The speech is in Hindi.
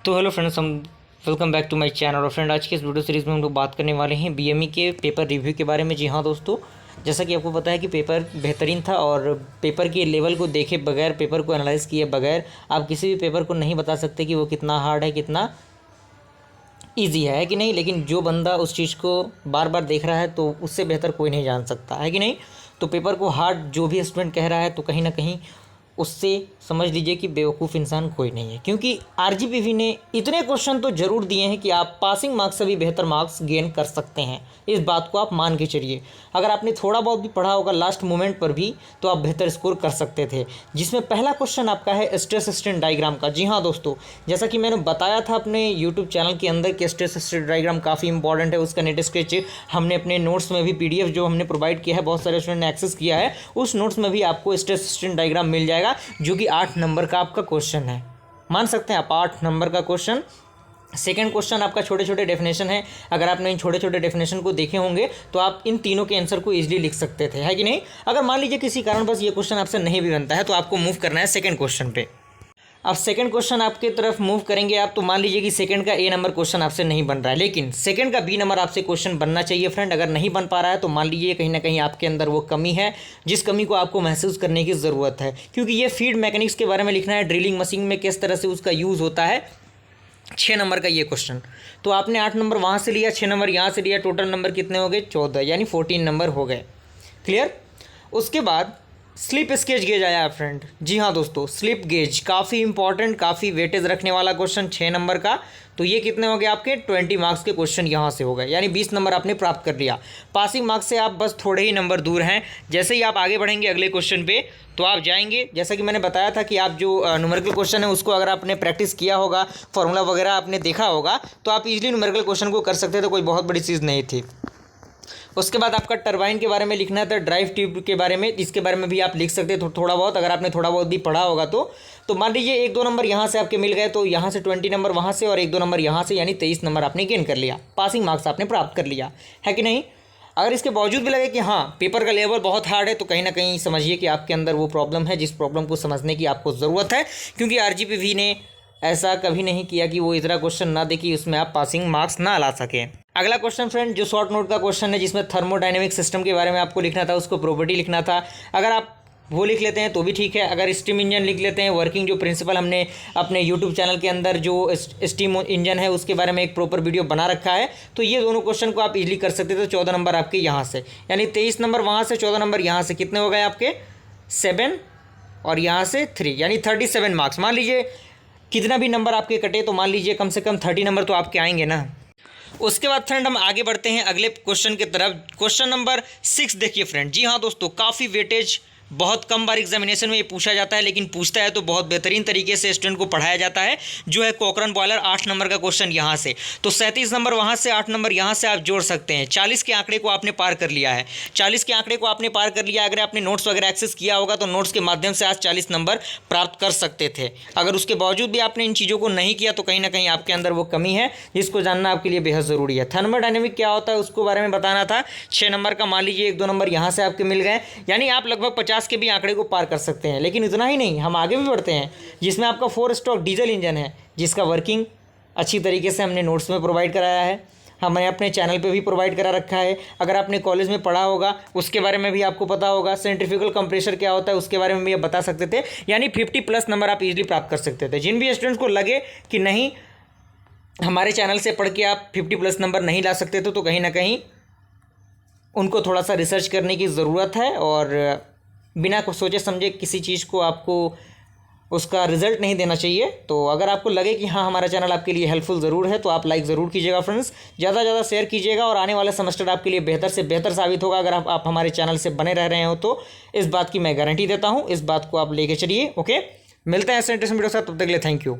तो हेलो फ्रेंड्स, हम welcome back to my channel. और फ्रेंड, आज के इस वीडियो सीरीज़ में हम लोग बात करने वाले हैं बीएमई के पेपर रिव्यू के बारे में। जी हाँ दोस्तों, जैसा कि आपको पता है कि पेपर बेहतरीन था और पेपर के लेवल को देखे बगैर, पेपर को एनालाइज़ किए बगैर आप किसी भी पेपर को नहीं बता सकते कि वो कितना हार्ड है, कितना ईजी है कि नहीं। लेकिन जो बंदा उस चीज़ को बार बार देख रहा है तो उससे बेहतर कोई नहीं जान सकता है कि नहीं। तो पेपर को हार्ड जो भी स्टूडेंट कह रहा है तो कहीं ना कहीं उससे समझ लीजिए कि बेवकूफ़ इंसान कोई नहीं है, क्योंकि आरजीपीवी ने इतने क्वेश्चन तो ज़रूर दिए हैं कि आप पासिंग मार्क्स से भी बेहतर मार्क्स गेन कर सकते हैं। इस बात को आप मान के चलिए। अगर आपने थोड़ा बहुत भी पढ़ा होगा लास्ट मोमेंट पर भी तो आप बेहतर स्कोर कर सकते थे। जिसमें पहला क्वेश्चन आपका है स्ट्रेस स्ट्रेन डायग्राम का। जी हाँ दोस्तों, जैसा कि मैंने बताया था अपने यूट्यूब चैनल के अंदर कि स्ट्रेस स्ट्रेन डायग्राम काफ़ी इंपॉर्टेंट है। उसका नेट स्केच हमने अपने नोट्स में भी PDF जो हमने प्रोवाइड किया है, बहुत सारे स्टूडेंट ने एक्सेस किया है, उस नोट्स में भी आपको स्ट्रेस स्ट्रेन डायग्राम मिल जाएगा, जो कि 8 नंबर का आपका क्वेश्चन है। मान सकते हैं आप 8 नंबर का क्वेश्चन। सेकेंड क्वेश्चन आपका छोटे छोटे डेफिनेशन है। अगर आपने इन छोटे छोटे डेफिनेशन को देखे होंगे तो आप इन तीनों के आंसर को इजीली लिख सकते थे, है कि नहीं। अगर मान लीजिए किसी कारण बस ये क्वेश्चन आपसे नहीं भी बनता है तो आपको मूव करना है सेकंड क्वेश्चन पे। अब सेकंड क्वेश्चन आपकी तरफ मूव करेंगे आप, तो मान लीजिए कि सेकंड का A नंबर क्वेश्चन आपसे नहीं बन रहा है, लेकिन सेकंड का B नंबर आपसे क्वेश्चन बनना चाहिए फ्रेंड। अगर नहीं बन पा रहा है तो मान लीजिए कहीं ना कहीं आपके अंदर वो कमी है, जिस कमी को आपको महसूस करने की ज़रूरत है। क्योंकि ये फीड मैकेनिक्स के बारे में लिखना है, ड्रिलिंग मशीन में किस तरह से उसका यूज़ होता है। 6 नंबर का ये क्वेश्चन, तो आपने 8 नंबर वहाँ से लिया, 6 नंबर यहाँ से लिया, टोटल नंबर कितने हो गए? 14, यानी 14 नंबर हो गए। क्लियर। उसके बाद स्लिप स्केच गेज आया फ्रेंड। जी हाँ दोस्तों, स्लिप गेज काफ़ी इंपॉर्टेंट, काफ़ी वेटेज रखने वाला क्वेश्चन, 6 नंबर का। तो ये कितने हो गए आपके? 20 मार्क्स के क्वेश्चन यहाँ से हो गए, यानी 20 नंबर आपने प्राप्त कर लिया। पासिंग मार्क्स से आप बस थोड़े ही नंबर दूर हैं। जैसे ही आप आगे बढ़ेंगे अगले क्वेश्चन पे तो आप जाएंगे, जैसा कि मैंने बताया था कि आप जो न्यूमेरिकल क्वेश्चन है उसको अगर आपने प्रैक्टिस किया होगा, फॉर्मूला वगैरह आपने देखा होगा, तो आप इजीली न्यूमेरिकल क्वेश्चन को कर सकते थे, कोई बहुत बड़ी चीज़ नहीं थी। उसके बाद आपका टरबाइन के बारे में लिखना था, ड्राइव ट्यूब के बारे में, इसके बारे में भी आप लिख सकते हैं थोड़ा बहुत, अगर आपने थोड़ा बहुत भी पढ़ा होगा तो मान लीजिए 1-2 नंबर यहाँ से आपके मिल गए, तो यहाँ से 20 नंबर वहाँ से और 1-2 नंबर यहाँ से, यानी 23 नंबर आपने गेन कर लिया, पासिंग मार्क्स आपने प्राप्त कर लिया, है कि नहीं। अगर इसके बावजूद भी लगे कि हाँ पेपर का लेवल बहुत हार्ड है, तो कहीं ना कहीं समझिए कि आपके अंदर वो प्रॉब्लम है जिस प्रॉब्लम को समझने की आपको ज़रूरत है। क्योंकि आरजीपीवी ने ऐसा कभी नहीं किया कि वो इतना क्वेश्चन ना दे कि उसमें आप पासिंग मार्क्स ना ला सकें। अगला क्वेश्चन फ्रेंड जो शॉर्ट नोट का क्वेश्चन है, जिसमें थर्मोडायनेमिक सिस्टम के बारे में आपको लिखना था, उसको प्रॉपर्टी लिखना था। अगर आप वो लिख लेते हैं तो भी ठीक है। अगर स्टीम इंजन लिख लेते हैं, वर्किंग जो प्रिंसिपल हमने अपने यूट्यूब चैनल के अंदर जो स्टीम इंजन है उसके बारे में एक प्रॉपर वीडियो बना रखा है, तो ये दोनों क्वेश्चन को आप इजीली कर सकते थे। 14 नंबर आपके यहाँ से, यानी 23 नंबर वहाँ से, 14 नंबर यहाँ से, कितने हो गए आपके? 7 और यहाँ से 3, यानी 37 मार्क्स। मान लीजिए कितना भी नंबर आपके कटे तो मान लीजिए कम से कम 30 नंबर तो आपके आएंगे ना। उसके बाद फ्रेंड हम आगे बढ़ते हैं अगले क्वेश्चन की तरफ। क्वेश्चन नंबर 6 देखिए फ्रेंड। जी हाँ दोस्तों, काफ़ी वेटेज, बहुत कम बार एग्जामिनेशन में ये पूछा जाता है, लेकिन पूछता है तो बहुत बेहतरीन तरीके से स्टूडेंट को पढ़ाया जाता है, जो है कोकरन बॉयलर। 8 नंबर का क्वेश्चन यहाँ से, तो 37 नंबर वहाँ से, 8 नंबर यहाँ से आप जोड़ सकते हैं। 40 के आंकड़े को आपने पार कर लिया है, 40 के आंकड़े को आपने पार कर लिया। अगर आपने नोट्स वगैरह एक्सेस किया होगा तो नोट्स के माध्यम से आज 40 नंबर प्राप्त कर सकते थे। अगर उसके बावजूद भी आपने इन चीज़ों को नहीं किया तो कहीं ना कहीं आपके अंदर वो कमी है, जिसको जानना आपके लिए बेहद ज़रूरी है। थर्मोडायनेमिक क्या होता है उसको बारे में बताना था। 6 नंबर का मान लीजिए 1-2 नंबर यहाँ से आपके मिल गए, यानी आप लगभग 50 के भी आंकड़े को पार कर सकते हैं। लेकिन इतना ही नहीं, हम आगे भी बढ़ते हैं, जिसमें आपका 4 स्ट्रोक डीजल इंजन है, जिसका वर्किंग अच्छी तरीके से हमने नोट्स में प्रोवाइड कराया है, हमने अपने चैनल पे भी प्रोवाइड करा रखा है। अगर आपने कॉलेज में पढ़ा होगा उसके बारे में भी आपको पता होगा। सेंट्रीफ्यूगल कंप्रेशर क्या होता है उसके बारे में भी आप बता सकते थे, यानी 50+ नंबर आप इजीली प्राप्त कर सकते थे। जिन भी स्टूडेंट्स को लगे कि नहीं हमारे चैनल से पढ़ के आप 50+ नंबर नहीं ला सकते थे, तो कहीं ना कहीं उनको थोड़ा सा रिसर्च करने की ज़रूरत है, और बिना कुछ सोचे समझे किसी चीज़ को आपको उसका रिजल्ट नहीं देना चाहिए। तो अगर आपको लगे कि हाँ हमारा चैनल आपके लिए हेल्पफुल ज़रूर है तो आप लाइक ज़रूर कीजिएगा फ्रेंड्स, ज़्यादा से ज़्यादा शेयर कीजिएगा, और आने वाला सेमेस्टर आपके लिए बेहतर से बेहतर साबित होगा अगर आप हमारे चैनल से बने रह रहे हो तो। इस बात की मैं गारंटी देता हूँ, इस बात को आप लेके चलिए। ओके, मिलते हैं ऐसे इंटरेस्टिंग वीडियो के साथ, तब तक के लिए थैंक यू।